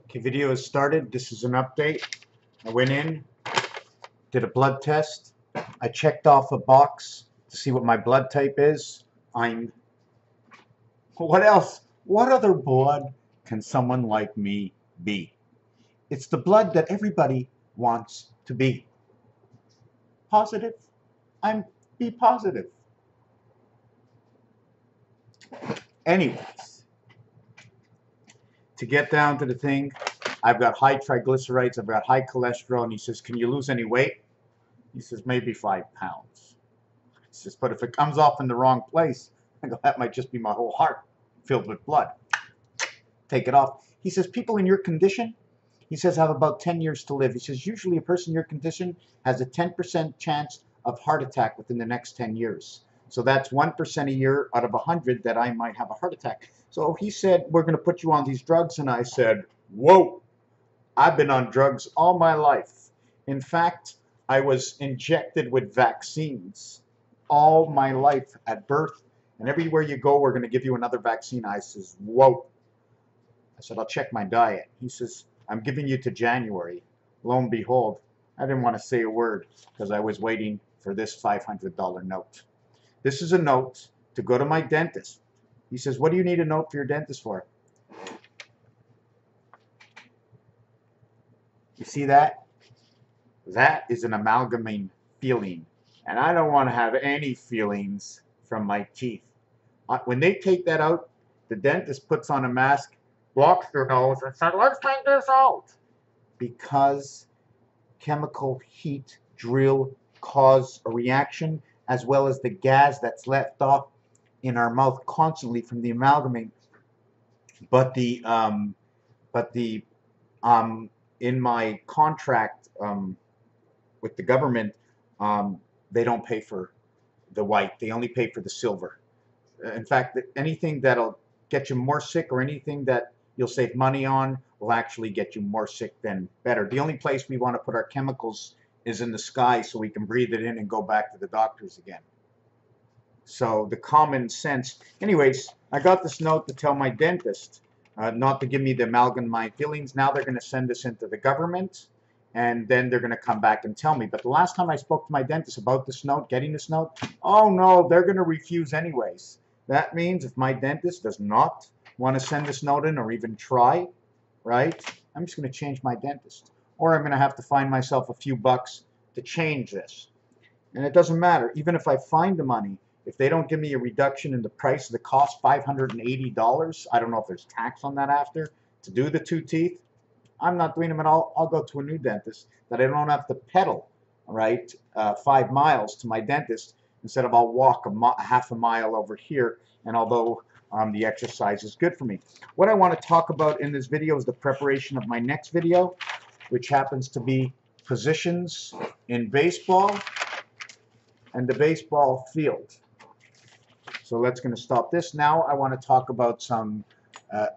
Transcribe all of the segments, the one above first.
Okay, video is started. This is an update. I went in, did a blood test. I checked off a box to see what my blood type is. What else? What other blood can someone like me be? It's the blood that everybody wants to be. Positive. I'm B positive. Anyways, to get down to the thing, I've got high triglycerides, I've got high cholesterol, and he says, can you lose any weight? He says, maybe 5 pounds. He says, but if it comes off in the wrong place, I go, that might just be my whole heart filled with blood. Take it off. He says, people in your condition, he says, have about 10 years to live. He says, usually a person in your condition has a 10% chance of heart attack within the next 10 years. So that's 1% a year out of 100 that I might have a heart attack. So he said, we're going to put you on these drugs. And I said, whoa, I've been on drugs all my life. In fact, I was injected with vaccines all my life at birth. And everywhere you go, we're going to give you another vaccine. I says, whoa. I said, I'll check my diet. He says, I'm giving you to January. Lo and behold, I didn't want to say a word because I was waiting for this $500 note. This is a note to go to my dentist. He says, what do you need a note for your dentist for? You see that? That is an amalgamine feeling. And I don't want to have any feelings from my teeth. When they take that out, the dentist puts on a mask, blocks their nose, and says, let's take this out. Because chemical heat drill cause a reaction, as well as the gas that's left off in our mouth constantly from the amalgamate. But in my contract with the government, they don't pay for the white. They only pay for the silver. In fact, anything that'll get you more sick or anything that you'll save money on will actually get you more sick than better. The only place we want to put our chemicals is in the sky so we can breathe it in and go back to the doctors again. So the common sense. Anyways, I got this note to tell my dentist not to give me the amalgamine fillings. Now they're going to send this into the government, and then they're going to come back and tell me. But the last time I spoke to my dentist about this note, getting this note, oh no, they're going to refuse anyways. That means if my dentist does not want to send this note in or even try, right, I'm just going to change my dentist. Or I'm going to have to find myself a few bucks to change this. And it doesn't matter. Even if I find the money, if they don't give me a reduction in the price of the cost, $580, I don't know if there's tax on that after, to do the 2 teeth, I'm not doing them at all. I'll go to a new dentist that I don't have to pedal, right, 5 miles to my dentist. Instead of I'll walk half a mile over here, and although the exercise is good for me. What I want to talk about in this video is the preparation of my next video, which happens to be positions in baseball and the baseball field. So let's going to stop this. Now I want to talk about some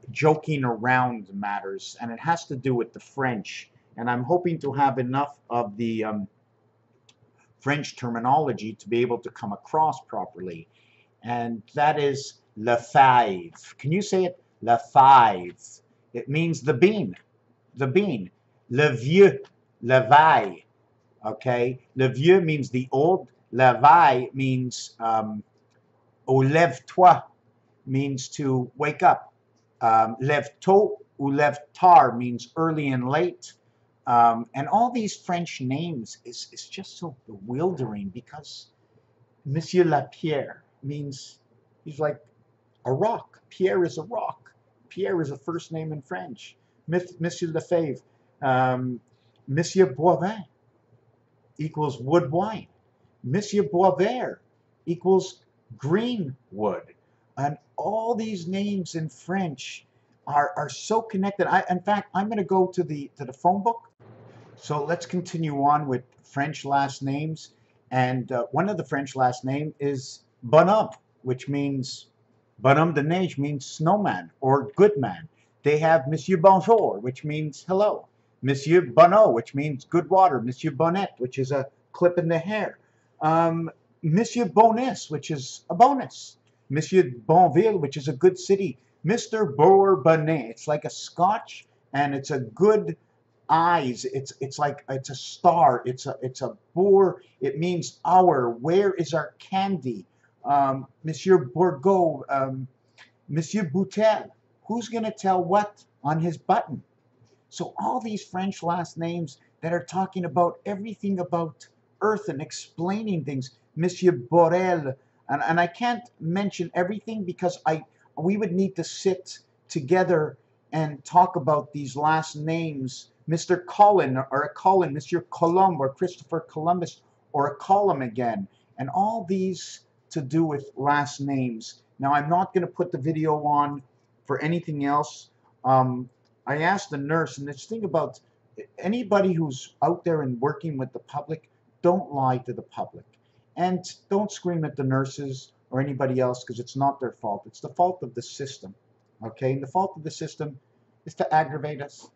joking around matters, and it has to do with the French. And I'm hoping to have enough of the French terminology to be able to come across properly. And that is le fève. Can you say it? Le fève. It means the bean. The bean. Le vieux. Le veille. Okay? Le vieux means the old. Le veille means au lève-toi, means to wake up. Lève-tôt ou lève-tard means early and late. And all these French names is just so bewildering because Monsieur Lapierre means he's like a rock. Pierre is a rock. Pierre is a first name in French. Monsieur Lefebvre. Monsieur Boivin equals wood wine. Monsieur Boisvert equals green wood. And all these names in French are so connected. In fact, I'm going to go to the phone book. So let's continue on with French last names. And one of the French last name is Bonhomme, which means Bonhomme de Neige means snowman or good man. They have Monsieur Bonjour, which means hello. Monsieur Bonneau, which means good water. Monsieur Bonnet, which is a clip in the hair. Monsieur Bonus, which is a bonus. Monsieur Bonville, which is a good city. Mr. Bourbonnais, it's like a Scotch and it's a good eyes. It's like it's a star. It's a boar. It means our. Where is our candy? Monsieur Bourgault, Monsieur Boutel. Who's going to tell what on his button? So all these French last names that are talking about everything about Earth and explaining things, Monsieur Borel, and I can't mention everything because we would need to sit together and talk about these last names, Mr. Colin or a Colin, Monsieur Colomb or Christopher Columbus or a Column again, and all these to do with last names. Now I'm not going to put the video on for anything else. I asked the nurse, and this thing about anybody who's out there and working with the public, don't lie to the public. And don't scream at the nurses or anybody else because it's not their fault. It's the fault of the system. Okay? And the fault of the system is to aggravate us,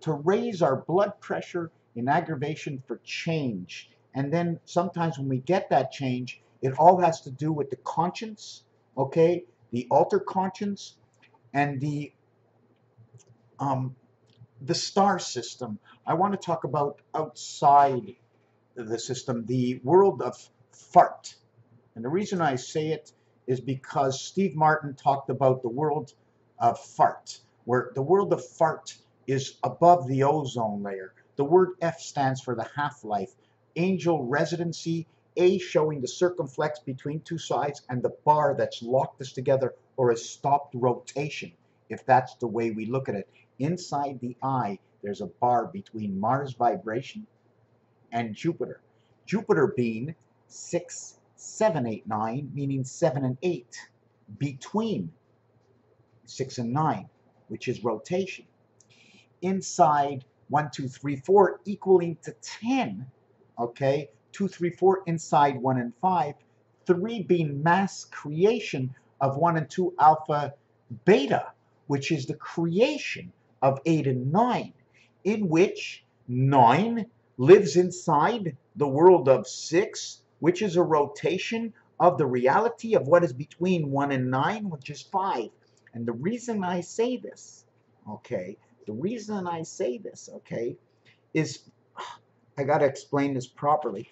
to raise our blood pressure in aggravation for change. And then sometimes when we get that change, it all has to do with the conscience, okay? The alter conscience and the star system. I want to talk about outside the system, the world of fart. And the reason I say it is because Steve Martin talked about the world of fart, where the world of fart is above the ozone layer. The word F stands for the half-life. Angel residency, A showing the circumflex between two sides, and the bar that's locked us together or has stopped rotation, if that's the way we look at it. Inside the eye, there's a bar between Mars vibration and Jupiter. Jupiter being 6, 7, 8, 9, meaning 7 and 8, between 6 and 9, which is rotation. Inside 1, 2, 3, 4, equaling to 10, okay? 2, 3, 4 inside 1 and 5, 3 being mass creation of 1 and 2 alpha beta, which is the creation of 8 and 9, in which 9 lives inside the world of 6, which is a rotation of the reality of what is between 1 and 9, which is 5. And the reason I say this, okay, is I got to explain this properly.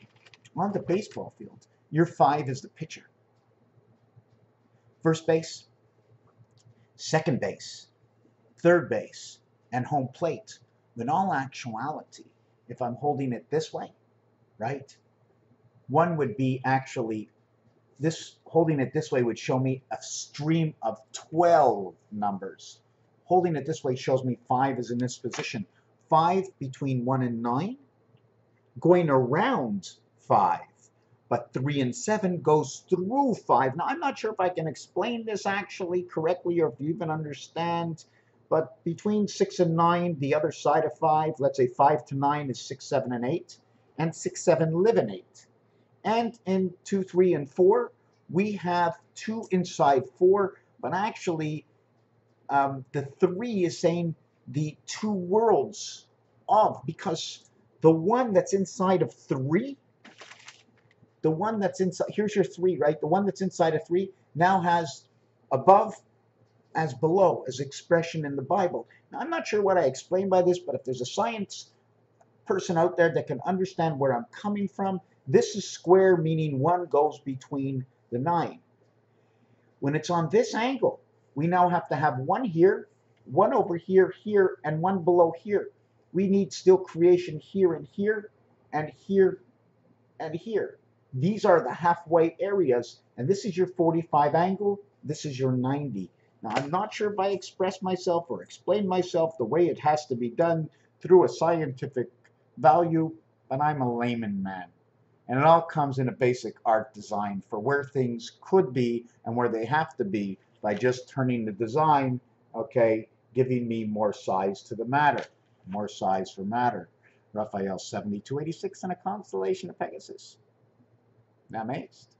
On the baseball field, your 5 is the pitcher. First base, second base, third base, and home plate. In all actuality, if I'm holding it this way, right, one would be actually, this holding it this way would show me a stream of 12 numbers. Holding it this way shows me 5 is in this position. 5 between 1 and 9, going around 5. But 3 and 7 goes through 5. Now, I'm not sure if I can explain this actually correctly or if you even understand, but between 6 and 9, the other side of 5, let's say 5 to 9 is 6, 7, and 8, and 6, 7 live in 8. And in 2, 3, and 4, we have 2 inside 4, but actually the 3 is saying the 2 worlds of, because the one that's inside of 3, the one that's inside, here's your 3, right? The one that's inside of 3 now has above as below as expression in the Bible. Now, I'm not sure what I explained by this, but if there's a science person out there that can understand where I'm coming from, this is square, meaning 1 goes between the 9. When it's on this angle, we now have to have 1 here, 1 over here, here, and 1 below here. We need still creation here and here, and here and here. These are the halfway areas, and this is your 45 angle, this is your 90. Now, I'm not sure if I expressed myself or explained myself the way it has to be done through a scientific value, but I'm a layman man. And it all comes in a basic art design for where things could be and where they have to be by just turning the design, okay, giving me more size to the matter, more size for matter. Raphael 7286 and a constellation of Pegasus. Amazed.